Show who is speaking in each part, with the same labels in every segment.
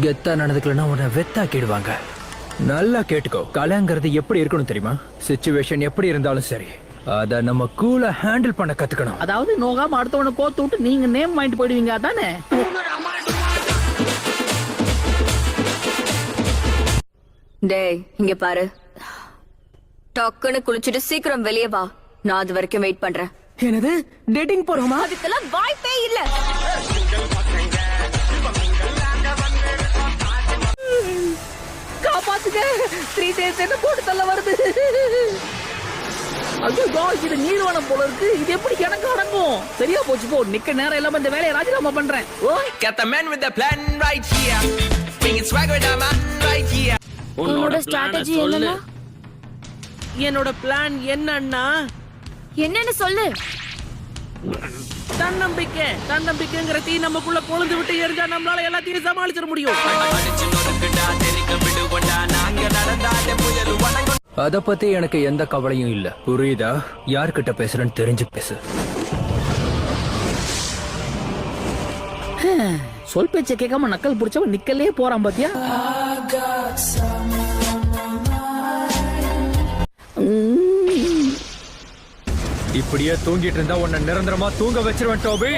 Speaker 1: கெத்தா நடந்துக்கலன்னா உன்னை வெத்தாக்கிடுவாங்க. நல்லா கேட்டுக்கோ, கலைங்கிறது எப்படி இருக்கணும் தெரியுமா? சிச்சுவேஷன் எப்படி இருந்தாலும் சரி, அத நம்ம கூலா ஹேண்டில் பண்ண கத்துக்கணும்.
Speaker 2: அதாவது நோகாம அடுத்தவனை கோத்து விட்டு நீங்க நேம் வாங்கிட்டு போயிடுவீங்க அதானே?
Speaker 3: டேய் இங்க பாரு, டக்குன்னு குளிச்சுட்டு சீக்கிரம் வெளியே வா. நான் அது வரைக்கும் வெயிட் பண்றேன்.
Speaker 4: என்னது டேட்டிங் போறோமா?
Speaker 3: அதுக்கெல்லாம் வாய்ப்பே இல்ல.
Speaker 2: காப்பாத்துங்க, 3 days என்ன போட்டு தள்ள வருது. ஐயோ, இது நீர்வானம் போல இருக்கு. இது எப்படி எனக்கு அடங்கும்? சரியா போச்சு போ. நிக்க நேரம் இல்லாம இந்த வேலையை ராஜினாமா பண்றேன்.
Speaker 5: Got the man with the plan right here. Bringing swag with the man right here.
Speaker 3: உன்னோட ஸ்ட்ராட்டஜி என்னன்னா?
Speaker 4: என்னோட பிளான் என்னன்னா,
Speaker 3: என்னன்னு சொல்லு.
Speaker 4: தன்னம்பிக்கைங்கிற தீ நமக்குள்ள கொழுந்து விட்டு எரிஞ்சா நம்மளால எல்லாத்தையும் சமாளிச்சிட முடியும்.
Speaker 1: அத பத்தி எனக்கு எந்த கவலையும் இல்ல, புரியுதா? யார்கிட்ட பேசுறேன்னு தெரிஞ்சு பேசு.
Speaker 2: சொல் பேச்ச கேட்காம நக்கல் புடிச்சவன் நிக்கலே போறான் பாத்தியா?
Speaker 1: இப்படியே தூங்கிட்டு இருந்தா உன்னை நிரந்தரமா தூங்க வச்சிருவேன் டோபி.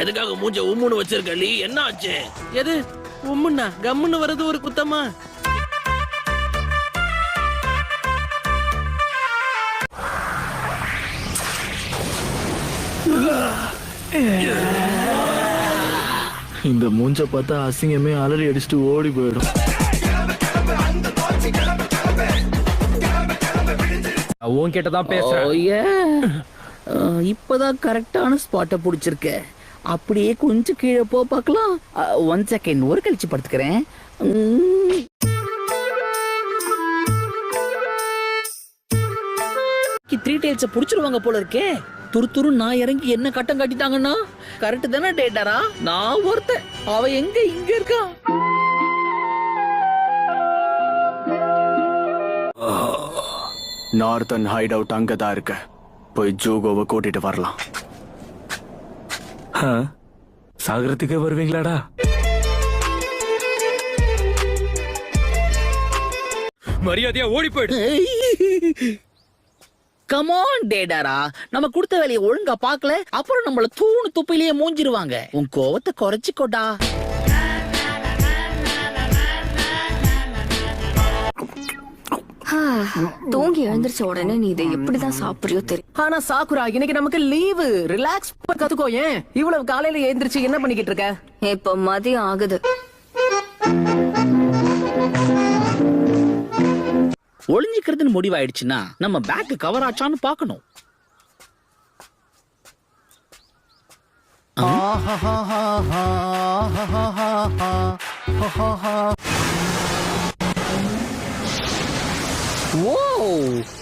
Speaker 4: எதுக்காக மூஞ்ச உம்முன்னு வச்சிருக்க நீ? என்ன ஆச்சு? எது உம்முன்னா கம்முன்னு வர்றது ஒரு குத்தமா?
Speaker 6: இந்த மூஞ்ச பார்த்தா அசிங்கமே அலறி அடிச்சுட்டு ஓடி போயிடும்.
Speaker 1: உன்கிட்ட தான் பேசுறேன்.
Speaker 2: இப்பதான் கரெக்டான ஸ்பாட்டை புடிச்சிருக்க. அப்படியே கொஞ்சம் கீழே போ பார்க்கலாம். 1 செகண்ட், ஒரு கழிச்சு படுத்துக்கிறேன். 3 days புடிச்சிருவாங்க போல இருக்கே. துரு நான் இறங்கி என்ன கட்டம் காட்டிட்டாங்கன்னா கரெக்ட் தானே டேட்டாரா? நான் ஒருத்தன், அவ எங்க இங்க இருக்கா?
Speaker 6: நார்த்தன் ஹைட் அவுட் அங்கதான் இருக்க. போய் ஜூகோவை கூட்டிட்டு வரலாம். சாகரத்துக்கே வருவீங்களாடா?
Speaker 1: மரியாதையா ஓடி போயிடு.
Speaker 2: கமான் டேடாரா, நம்ம கொடுத்த வேலையை ஒழுங்கா பாக்கல, அப்புறம் நம்மள தூணு துப்பிலேயே மூஞ்சிருவாங்க. உன் கோவத்தை குறைச்சிக்கோடா.
Speaker 3: தூங்கி எழுந்திருச்ச உடனே நீ இதை எப்படிதான் சாப்பிடுறியோ தெரியும்.
Speaker 4: ஆனா சாக்குரா, இன்னைக்கு நமக்கு லீவு. ரிலாக்ஸ் கத்துக்கோ. ஏன் இவ்வளவு காலையில எழுந்திருச்சு என்ன பண்ணிக்கிட்டு இருக்க?
Speaker 3: இப்ப மதியம் ஆகுது.
Speaker 2: ஒளிஞ்சிக்கிறதுன்னு முடிவாயிடுச்சுன்னா நம்ம பேக் கவர் ஆச்சான்னு பாக்கணும். ஓ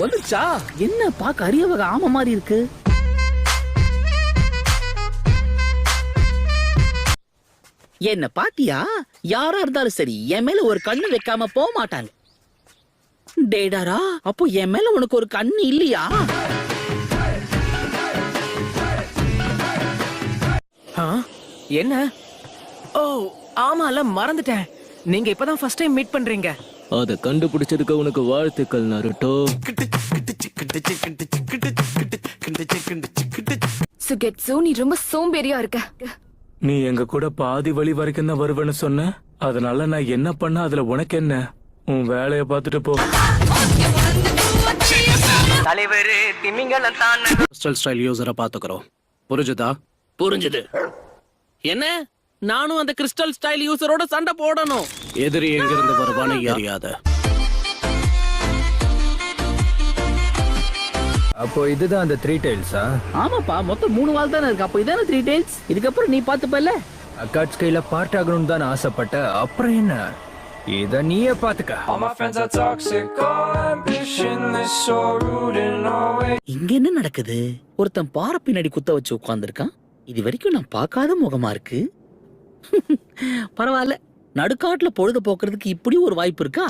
Speaker 2: வந்துச்சா? என்ன பாக்க அரிய வகை ஆம மாதிரி இருக்கு. என்ன பாத்தியா? யாரா இருந்தாலும் சரி என் மேல ஒரு கண்ணு வைக்காம போக மாட்டாங்க. டேடாரா, அப்போ என் மேல உனக்கு ஒரு கண்ணு இல்லையா?
Speaker 4: என்ன? ஓ ஆமால, மறந்துட்டேன். நீங்க இப்பதான் ஃபர்ஸ்ட் டைம் மீட் பண்றீங்க.
Speaker 6: அத கண்டுபிடிச்சதுக்கு உனக்கு வாழ்த்துக்கள் நருட்டோ.
Speaker 3: சுகெட்சு, நீ ரொம்ப சோம்பேறியா இருக்க.
Speaker 6: நீ எங்க கூட பாதி வழி வரைக்கும் தான் வருவேன்னு சொன்ன. அதனால நான் என்ன பண்ண அதுல உனக்கு என்ன? உன் வேலைய பார்த்துட்டு போ.
Speaker 5: தலைவரே திமிங்கலம் தான்.
Speaker 4: கிறிஸ்டல் ஸ்டைல் யூசரை பாத்துக்கிறோம். புரிஞ்சுதா? புரிஞ்சுது. என்ன? நானும் அந்த கிறிஸ்டல் ஸ்டைல் யூசரோட சண்டை போடணும். எதிரி எங்க இருந்து வருவான்னு தெரியாத.
Speaker 1: அப்போ இதுதான் அந்த 3 tailsா?
Speaker 2: ஆமாப்பா, மொத்தம் 3 வால் தானே இருக்கு. அப்போ இதான 3 tails. இதுக்கப்புறம் நீ பாத்துப்பல்ல.
Speaker 1: அக்காட்ஸ் கையில பார்ட் ஆகணும்னு தான் ஆசைப்பட்ட. அப்புறம் என்ன, இத நீயே பாத்துக்க.
Speaker 2: இங்க என்ன நடக்குது? ஒருத்தன் பாறை பின்னாடி குத்த வச்சு உட்கார்ந்துருக்கான். இது வரைக்கும் நான் பார்க்காத முகமா இருக்கு. பரவாயில்ல, நடுக்காட்டுல பொழுது போக்குறதுக்கு இப்படி ஒரு வாய்ப்பு இருக்கா?